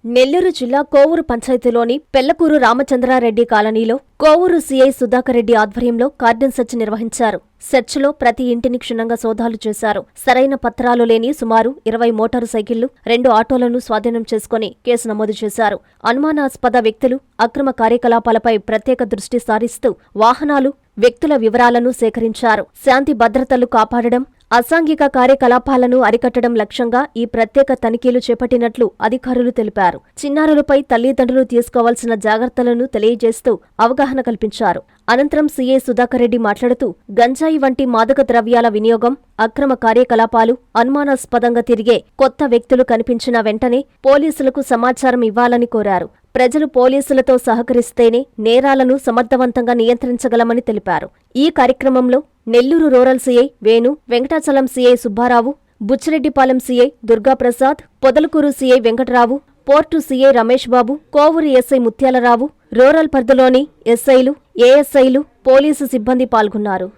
నెల్లూరు జిల్లా కోవూరు పంచాయతీలోని పెళ్లకూరు రామచంద్రారెడ్డి కాలనీలో కోవూరు సీఐ సుధాకర్ రెడ్డి ఆధ్వర్యంలో కార్డన్ సెర్చ్ నిర్వహించారు. సెర్చ్లో ప్రతి ఇంటిని క్షుణ్ణంగా సోదాలు చేశారు. సరైన పత్రాలు లేని సుమారు 20 మోటారు సైకిళ్లు, 2 ఆటోలను స్వాధీనం చేసుకుని కేసు నమోదు చేశారు. అనుమానాస్పద వ్యక్తులు, అక్రమ కార్యకలాపాలపై ప్రత్యేక దృష్టి సారిస్తూ వాహనాలు, వ్యక్తుల వివరాలను సేకరించారు. శాంతి భద్రతలు కాపాడడం, అసాంఘిక కార్యకలాపాలను అరికట్టడం లక్ష్యంగా ఈ ప్రత్యేక తనిఖీలు చేపట్టినట్లు అధికారులు తెలిపారు. చిన్నారులపై తల్లిదండ్రులు తీసుకోవాల్సిన జాగ్రత్తలను తెలియజేస్తూ అవగాహన కల్పించారు. అనంతరం సీఐ సుధాకర్ రెడ్డి మాట్లాడుతూ గంజాయి వంటి మాదక ద్రవ్యాల వినియోగం, అక్రమ కార్యకలాపాలు, అనుమానాస్పదంగా తిరిగే కొత్త వ్యక్తులు కనిపించిన వెంటనే పోలీసులకు సమాచారం ఇవ్వాలని కోరారు. ప్రజలు పోలీసులతో సహకరిస్తేనే నేరాలను సమర్థవంతంగా నియంత్రించగలమని తెలిపారు. ఈ కార్యక్రమంలో Nellore rural CI Venu, Venkatachalam CI Subbarao, Buchireddypalem CI Durgaprasad, Podalakuru CI Venkatarao, port CI Ramesh Babu, Kovur SI Mutyalarao, rural పరిధిలోని ఎస్ఐలు, ఏఎస్ఐలు, పోలీసు సిబ్బంది పాల్గొన్నారు.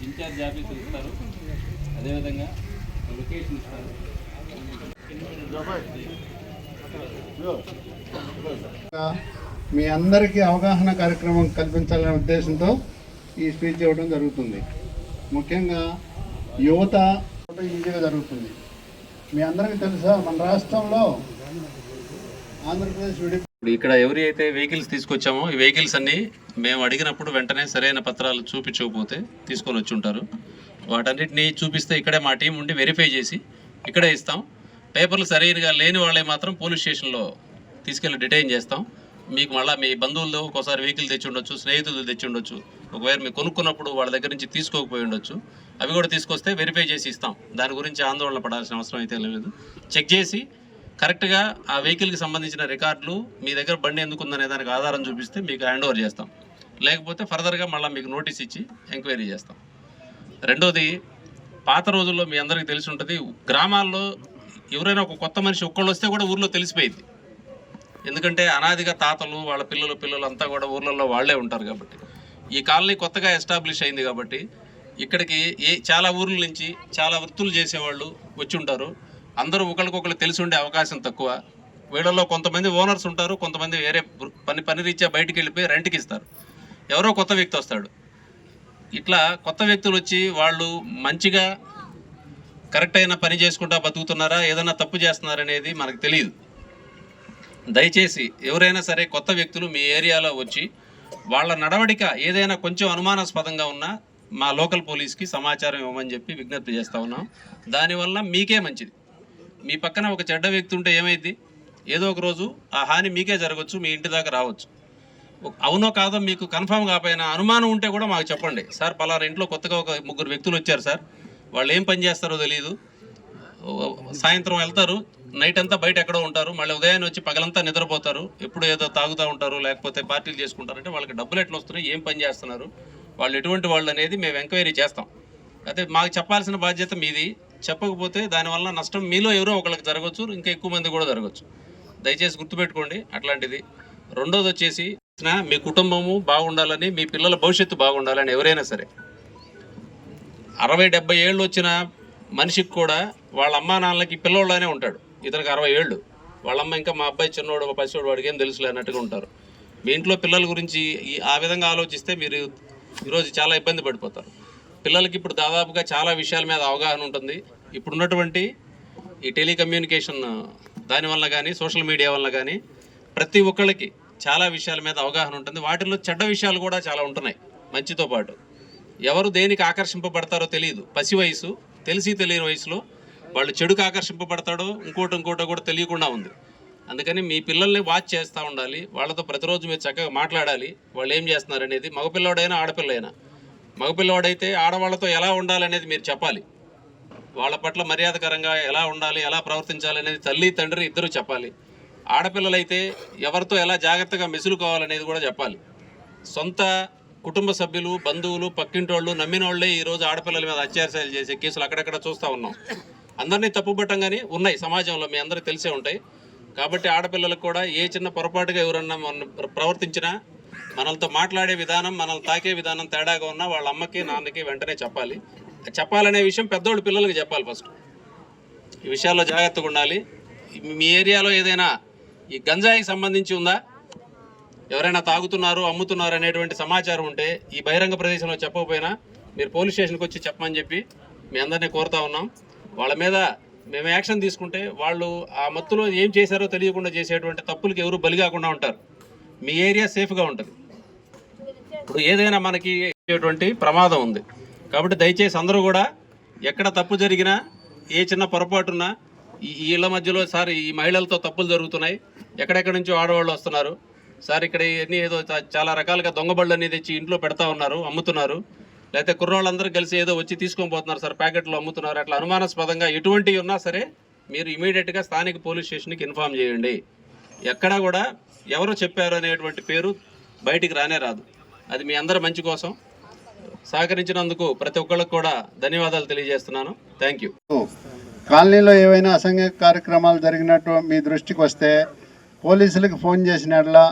ఇన్ఛార్జ్ ఆఫీసర్ ఇస్తారు, అదేవిధంగా లొకేషన్ ఇస్తారు. మీ అందరికీ అవగాహన కార్యక్రమం కల్పించాలనే ఉద్దేశంతో ఈ స్పీచ్ ఇవ్వడం జరుగుతుంది. ముఖ్యంగా యువత ఈజీగా జరుగుతుంది. మీ అందరికీ తెలుసా, మన రాష్ట్రంలో ఆంధ్రప్రదేశ్ ఇక్కడ ఎవరి అయితే వెహికల్స్ తీసుకొచ్చామో ఈ వెహికల్స్ అన్ని మేము అడిగినప్పుడు వెంటనే సరైన పత్రాలు చూపించకపోతే తీసుకొని వచ్చి ఉంటారు. వాటన్నిటిని చూపిస్తే ఇక్కడే మా టీం ఉండి వెరిఫై చేసి ఇక్కడే ఇస్తాం. పేపర్లు సరైనగా లేని వాళ్ళే మాత్రం పోలీస్ స్టేషన్లో తీసుకెళ్ళి డిటైన్ చేస్తాం. మీకు మళ్ళీ మీ బంధువులతో ఒకసారి వెహికల్ తెచ్చి ఉండొచ్చు, స్నేహితులు తెచ్చి ఉండొచ్చు, ఒకవేళ మీరు కొనుక్కున్నప్పుడు వాళ్ళ దగ్గర నుంచి తీసుకోకపోయి ఉండొచ్చు. అవి కూడా తీసుకొస్తే వెరిఫై చేసి ఇస్తాం. దాని గురించి ఆందోళన పడాల్సిన అవసరం అయితే లేదు. చెక్ చేసి కరెక్ట్గా ఆ వెహికల్కి సంబంధించిన రికార్డులు మీ దగ్గర బండి ఎందుకు ఉందనే దానికి ఆధారం చూపిస్తే మీకు హ్యాండ్ ఓవర్ చేస్తాం. లేకపోతే ఫర్దర్గా మళ్ళీ మీకు నోటీస్ ఇచ్చి ఎంక్వైరీ చేస్తాం. రెండోది, పాత రోజుల్లో మీ అందరికీ తెలిసి ఉంటుంది, గ్రామాల్లో ఎవరైనా ఒక కొత్త మనిషి ఒక్కళ్ళు వస్తే కూడా ఊర్లో తెలిసిపోయింది. ఎందుకంటే అనాదిగా తాతలు, వాళ్ళ పిల్లలు అంతా కూడా ఊర్లలో వాళ్లే ఉంటారు కాబట్టి. ఈ కాలనీ కొత్తగా ఎస్టాబ్లిష్ అయింది కాబట్టి ఇక్కడికి చాలా ఊర్ల నుంచి చాలా వృత్తులు చేసేవాళ్ళు వచ్చి ఉంటారు. అందరూ ఒకరికొకరు తెలిసి ఉండే అవకాశం తక్కువ. వీళ్ళల్లో కొంతమంది ఓనర్స్ ఉంటారు, కొంతమంది వేరే పని రీత్యా బయటికి వెళ్ళిపోయి రెంట్కి ఇస్తారు. ఎవరో కొత్త వ్యక్తి వస్తాడు. ఇట్లా కొత్త వ్యక్తులు వచ్చి వాళ్ళు మంచిగా కరెక్ట్ అయిన పని చేసుకుంటా బతుకుతున్నారా, ఏదైనా తప్పు చేస్తున్నారనేది మనకు తెలియదు. దయచేసి ఎవరైనా సరే కొత్త వ్యక్తులు మీ ఏరియాలో వచ్చి వాళ్ళ నడవడిక ఏదైనా కొంచెం అనుమానాస్పదంగా ఉన్నా మా లోకల్ పోలీస్కి సమాచారం ఇవ్వమని చెప్పి విజ్ఞప్తి చేస్తూ ఉన్నాం. దానివల్ల మీకే మంచిది. మీ పక్కన ఒక చెడ్డ వ్యక్తి ఉంటే ఏమైంది, ఏదో ఒక రోజు ఆ హాని మీకే జరగవచ్చు, మీ ఇంటి దాకా రావచ్చు. అవునో కాదో మీకు కన్ఫామ్ కాకపోయినా అనుమానం ఉంటే కూడా మాకు చెప్పండి. సార్ పలానా ఇంట్లో కొత్తగా ఒక 3 వ్యక్తులు వచ్చారు సార్, వాళ్ళు ఏం పని చేస్తారో తెలియదు, సాయంత్రం వెళ్తారు, నైట్ అంతా బయట ఎక్కడో ఉంటారు, మళ్ళీ ఉదయాన్నే వచ్చి పగలంతా నిద్రపోతారు, ఎప్పుడు ఏదో తాగుతూ ఉంటారు, లేకపోతే పార్టీలు చేసుకుంటారంటే వాళ్ళకి డబ్బులు ఎట్లా వస్తున్నాయి, ఏం పని చేస్తున్నారు, వాళ్ళు ఎటువంటి వాళ్ళు అనేది మేము ఎంక్వైరీ చేస్తాం. అయితే మాకు చెప్పాల్సిన బాధ్యత మీది. చెప్పకపోతే దానివల్ల నష్టం మీలో ఎవరో ఒకరికి జరగవచ్చు, ఇంకా ఎక్కువ మంది కూడా జరగవచ్చు. దయచేసి గుర్తుపెట్టుకోండి అట్లాంటిది. రెండోది వచ్చేసి, మీ కుటుంబము బాగుండాలని, మీ పిల్లల భవిష్యత్తు బాగుండాలని ఎవరైనా సరే 60-70 ఏళ్ళు వచ్చిన మనిషికి కూడా వాళ్ళ అమ్మా నాన్నలకి పిల్లోళ్ళనే ఉంటాడు. ఇతనికి 60 ఏళ్ళు, వాళ్ళమ్మ ఇంకా మా అబ్బాయి చిన్నోడు, మా పసివాడు, వాడికి ఏం తెలుసులే అన్నట్టుగా ఉంటారు. మీ ఇంట్లో పిల్లల గురించి ఆ విధంగా ఆలోచిస్తే మీరు ఈరోజు చాలా ఇబ్బంది పడిపోతారు. పిల్లలకి ఇప్పుడు దాదాపుగా చాలా విషయాల మీద అవగాహన ఉంటుంది. ఇప్పుడున్నటువంటి ఈ టెలికమ్యూనికేషన్ దానివల్ల కానీ, సోషల్ మీడియా వల్ల కానీ ప్రతి ఒక్కళ్ళకి చాలా విషయాల మీద అవగాహన ఉంటుంది. వాటిల్లో చెడ్డ విషయాలు కూడా చాలా ఉంటున్నాయి మంచితో పాటు. ఎవరు దేనికి ఆకర్షింపబడతారో తెలియదు. పసి వయసు, తెలిసి తెలియని వయసులో వాళ్ళు చెడుకు ఆకర్షింపబడతాడో ఇంకోటో కూడా తెలియకుండా ఉంది. అందుకని మీ పిల్లల్ని వాచ్ చేస్తూ ఉండాలి. వాళ్ళతో ప్రతిరోజు మీరు చక్కగా మాట్లాడాలి, వాళ్ళు ఏం చేస్తున్నారు అనేది. మగపిల్లవాడైనా ఆడపిల్లైనా, మగపిల్లవాడైతే ఆడవాళ్ళతో ఎలా ఉండాలనేది మీరు చెప్పాలి. వాళ్ళ పట్ల మర్యాదకరంగా ఎలా ఉండాలి, ఎలా ప్రవర్తించాలనేది తల్లి తండ్రి ఇద్దరు చెప్పాలి. ఆడపిల్లలైతే ఎవరితో ఎలా జాగ్రత్తగా మెసులుకోవాలనేది కూడా చెప్పాలి. సొంత కుటుంబ సభ్యులు, బంధువులు, పక్కింటోళ్ళు నమ్మిన వాళ్ళే ఈరోజు ఆడపిల్లల మీద అత్యాచారాలు చేసే కేసులు అక్కడక్కడ చూస్తూ ఉన్నాం. అందరినీ తప్పుపట్టంగానే ఉన్నాయి సమాజంలో, మీ అందరికీ తెలిసే ఉంటాయి. కాబట్టి ఆడపిల్లలకు కూడా ఏ చిన్న పొరపాటుగా ఎవరన్నా ప్రవర్తించినా మనలతో మాట్లాడే విధానం, మనల్ని తాకే విధానం తేడాగా ఉన్నా వాళ్ళ అమ్మకి నాన్నకి వెంటనే చెప్పాలి. చెప్పాలనే విషయం పెద్దోళ్ళు పిల్లలకి చెప్పాలి. ఫస్ట్ ఈ విషయాల్లో జాగ్రత్తగా ఉండాలి. మీ ఏరియాలో ఏదైనా ఈ గంజాయికి సంబంధించి ఉందా, ఎవరైనా తాగుతున్నారు అమ్ముతున్నారు అనేటువంటి సమాచారం ఉంటే ఈ బహిరంగ ప్రదేశంలో చెప్పకపోయినా మీరు పోలీస్ స్టేషన్కి వచ్చి చెప్పమని చెప్పి మీ అందరినీ కోరుతా ఉన్నాం. వాళ్ళ మీద మేము యాక్షన్ తీసుకుంటే వాళ్ళు ఆ మత్తులో ఏం చేశారో తెలియకుండా చేసేటువంటి తప్పులకి ఎవరు బలి కాకుండా ఉంటారు. మీ ఏరియా సేఫ్గా ఉంటుంది. ఇప్పుడు ఏదైనా మనకి ప్రమాదం ఉంది కాబట్టి దయచేసి అందరూ కూడా ఎక్కడ తప్పు జరిగినా, ఏ చిన్న పొరపాటున్నా, ఈ ఇళ్ల మధ్యలో సార్ ఈ మహిళలతో తప్పులు జరుగుతున్నాయి, ఎక్కడెక్కడి నుంచో ఆడవాళ్ళు వస్తున్నారు సార్, ఇక్కడ ఇవన్నీ ఏదో చాలా రకాలుగా దొంగబళ్ళు అనేది తెచ్చి ఇంట్లో పెడతా ఉన్నారు, అమ్ముతున్నారు, లేకపోతే కుర్రోళ్ళందరూ కలిసి ఏదో వచ్చి తీసుకొని పోతున్నారు సార్, ప్యాకెట్లు అమ్ముతున్నారు, అట్లా అనుమానాస్పదంగా ఎటువంటివి ఉన్నా సరే మీరు ఇమీడియట్గా స్థానిక పోలీస్ స్టేషన్కి ఇన్ఫామ్ చేయండి. ఎక్కడా కూడా ఎవరో చెప్పారు అనేటువంటి పేరు బయటికి రానే రాదు. అది మీ అందరి మంచి కోసం. సహకరించినందుకు ప్రతి ఒక్కళ్ళకు కూడా ధన్యవాదాలు తెలియజేస్తున్నాను. Thank you. కాలనీలో ఏవైనా అసంఘిక కార్యక్రమాలు జరిగినట్టు మీ దృష్టికి వస్తే పోలీసులకు ఫోన్ చేసినట్లా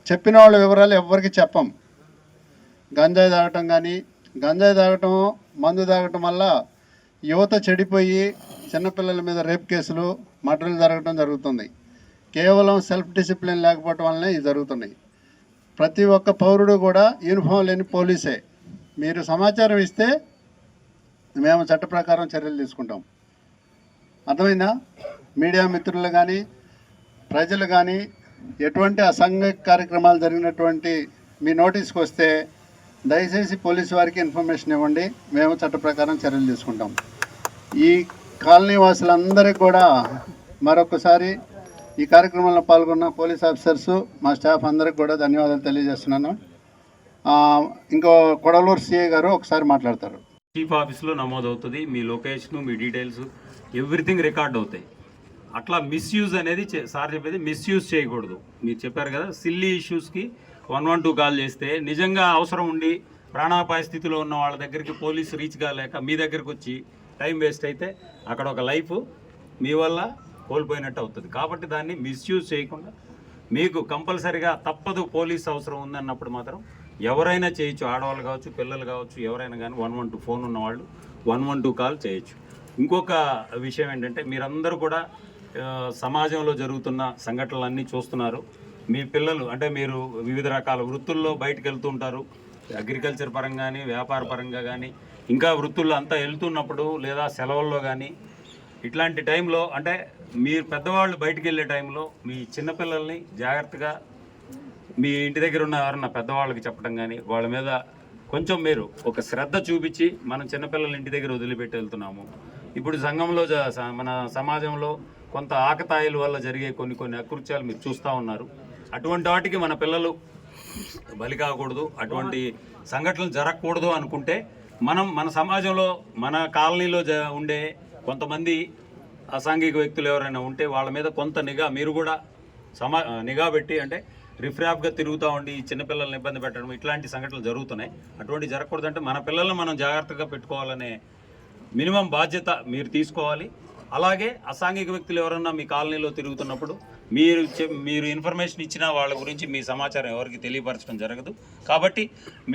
చెప్పిన వాళ్ళ వివరాలు ఎవరికి చెప్పం. గంజాయి తాగటం కానీ, గంజాయి తాగటం, మందు తాగటం వల్ల యువత చెడిపోయి చిన్నపిల్లల మీద రేప్ కేసులు, మర్డర్లు జరగడం జరుగుతుంది. కేవలం సెల్ఫ్ డిసిప్లిన్ లేకపోవటం వల్లనే ఇవి జరుగుతున్నాయి. ప్రతి ఒక్క పౌరుడు కూడా యూనిఫామ్ లేని పోలీసే. మీరు సమాచారం ఇస్తే మేము చట్ట ప్రకారం చర్యలు తీసుకుంటాం. అర్థమైందా? మీడియా మిత్రులు కానీ, ప్రజలు కానీ ఎటువంటి అసంఘిక కార్యక్రమాలు జరిగినటువంటి మీ నోటీస్కి వస్తే దయచేసి పోలీసు వారికి ఇన్ఫర్మేషన్ ఇవ్వండి. మేము చట్ట ప్రకారం చర్యలు తీసుకుంటాం. ఈ కాలనీ వాసులందరికీ కూడా మరొకసారి ఈ కార్యక్రమంలో పాల్గొన్న పోలీస్ ఆఫీసర్సు, మా స్టాఫ్ అందరికి కూడా ధన్యవాదాలు తెలియజేస్తున్నాను. ఇంకో కొడలూరు సిఐ గారు ఒకసారి మాట్లాడతారు. చీఫ్ ఆఫీస్లో నమోదవుతుంది. మీ లొకేషను, మీ డీటెయిల్స్ ఎవ్రీథింగ్ రికార్డ్ అవుతాయి. అట్లా మిస్యూజ్ అనేది సార్ చెప్పేది మిస్యూజ్ చేయకూడదు. మీరు చెప్పారు కదా, సిల్లీ ఇష్యూస్కి 112 కాల్ చేస్తే నిజంగా అవసరం ఉండి ప్రాణాపాయ స్థితిలో ఉన్న వాళ్ళ దగ్గరికి పోలీసు రీచ్ కాలేక మీ దగ్గరికి వచ్చి టైం వేస్ట్ అయితే అక్కడ ఒక లైఫ్ మీ వల్ల కోల్పోయినట్టు అవుతుంది. కాబట్టి దాన్ని మిస్యూజ్ చేయకుండా మీకు కంపల్సరిగా తప్పదు పోలీస్ అవసరం ఉందన్నప్పుడు మాత్రం ఎవరైనా చేయొచ్చు. ఆడవాళ్ళు కావచ్చు, పిల్లలు కావచ్చు, ఎవరైనా కానీ 112 ఫోన్ ఉన్నవాళ్ళు 112 కాల్ చేయొచ్చు. ఇంకొక విషయం ఏంటంటే మీరందరూ కూడా సమాజంలో జరుగుతున్న సంఘటనలన్నీ చూస్తున్నారు. మీ పిల్లలు అంటే మీరు వివిధ రకాల వృత్తుల్లో బయటకు వెళ్తూ ఉంటారు. అగ్రికల్చర్ పరంగా కానీ, వ్యాపార పరంగా కానీ, ఇంకా వృత్తుల్లో అంతా వెళ్తున్నప్పుడు లేదా సెలవుల్లో కానీ ఇట్లాంటి టైంలో అంటే మీరు పెద్దవాళ్ళు బయటికి వెళ్ళే టైంలో మీ చిన్నపిల్లల్ని జాగ్రత్తగా మీ ఇంటి దగ్గర ఉన్న ఎవరన్నా పెద్దవాళ్ళకి చెప్పడం కానీ, వాళ్ళ మీద కొంచెం మీరు ఒక శ్రద్ధ చూపించి మనం చిన్నపిల్లలు ఇంటి దగ్గర వదిలిపెట్టి వెళ్తున్నాము. ఇప్పుడు సంఘంలో మన సమాజంలో కొంత ఆకతాయిల వల్ల జరిగే కొన్ని అకృత్యాలు మీరు చూస్తూ ఉన్నారు. అటువంటి వాటికి మన పిల్లలు బలి కాకూడదు, అటువంటి సంఘటనలు జరగకూడదు అనుకుంటే మన సమాజంలో మన కాలనీలో ఉండే కొంతమంది అసాంఘిక వ్యక్తులు ఎవరైనా ఉంటే వాళ్ళ మీద కొంత మీరు కూడా నిఘా పెట్టి అంటే రిఫ్రాఫ్గా తిరుగుతూ ఉండి చిన్నపిల్లల్ని ఇబ్బంది పెట్టడం ఇట్లాంటి సంఘటనలు జరుగుతున్నాయి. అటువంటి జరగకూడదంటే మన పిల్లల్ని మనం జాగ్రత్తగా పెట్టుకోవాలనే మినిమం బాధ్యత మీరు తీసుకోవాలి. అలాగే అసాంఘిక వ్యక్తులు ఎవరన్నా మీ కాలనీలో తిరుగుతున్నప్పుడు మీరు ఇన్ఫర్మేషన్ ఇచ్చినా వాళ్ళ గురించి మీ సమాచారం ఎవరికి తెలియపరచడం జరగదు. కాబట్టి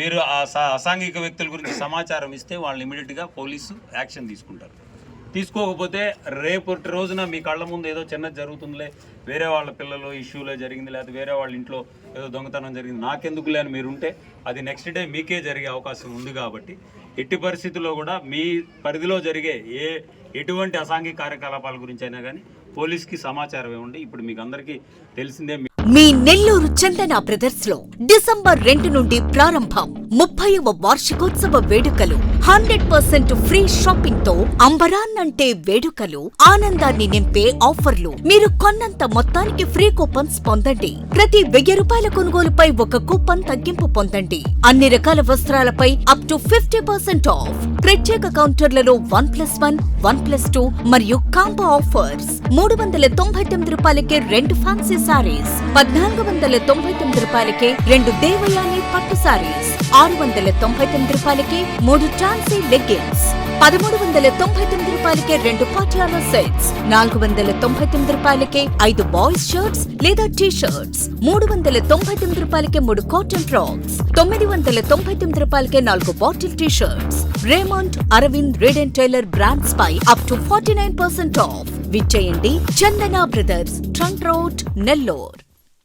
మీరు ఆ అసాంఘిక వ్యక్తుల గురించి సమాచారం ఇస్తే వాళ్ళు ఇమీడియట్గా పోలీసు యాక్షన్ తీసుకుంటారు. తీసుకోకపోతే రేపటి రోజున మీ కళ్ళ ముందు ఏదో చిన్నది జరుగుతుందిలే, వేరే వాళ్ళ పిల్లలు ఇష్యూలే జరిగింది, లేకపోతే వేరే వాళ్ళ ఇంట్లో ఏదో దొంగతనం జరిగింది, నాకెందుకులే అని మీరుంటే అది నెక్స్ట్ డే మీకే జరిగే అవకాశం ఉంది. కాబట్టి ఎట్టి పరిస్థితుల్లో కూడా మీ పరిధిలో జరిగే ఎటువంటి అసాంఘిక కార్యకలాపాల గురించి అయినా కానీ పోలీస్కి సమాచారం ఇవ్వండి. ఇప్పుడు మీకు అందరికీ తెలిసిందే. మీ నెల్లూరు చందన బ్రదర్స్ లో డిసెంబర్ 2 నుండి ప్రారంభం 30వ వార్షికోత్సవ వేడుకలు. 100% ఫ్రీ షాపింగ్ తో అంబరాన్నంటే వేడుకలు, ఆనందాన్ని నింపే ఆఫర్లు. మీరు కొన్నంత మొత్తానికి ఫ్రీ కూపన్స్ పొందండి. ప్రతి 1000 రూపాయల కొనుగోలుపై ఒక కూపన్ తగ్గింపు పొందండి. అన్ని రకాల వస్త్రాలపై అప్ టు 50% ఆఫ్. ప్రత్యేక కౌంటర్లలో 1+1, 1+2 మరియు కాంబో ఆఫర్స్. 399 రూపాయలకే 2 ఫ్యాన్సీ సారీస్, 1499 రూపాయలకే 2 దేవయాని పట్టు సారీస్, 699 రూపాయలకే 3 ఝాన్సీ లెగ్గిన్స్, 1399 రూపాయలకే 2 పాటియాలా సెట్స్, 499 రూపాయలకే 5 బాయ్స్ షర్ట్స్ లేదా టీ షర్ట్స్, 399 రూపాయలకే 3 కాటన్ ఫ్రాక్స్, 999 రూపాయలకే 4 bottle T shirts. Raymond, Arvind, Reid and Taylor brands పై అప్ టు 49% ఆఫ్. విచ్చేయండి Chandana brothers, trunk road, Nellore.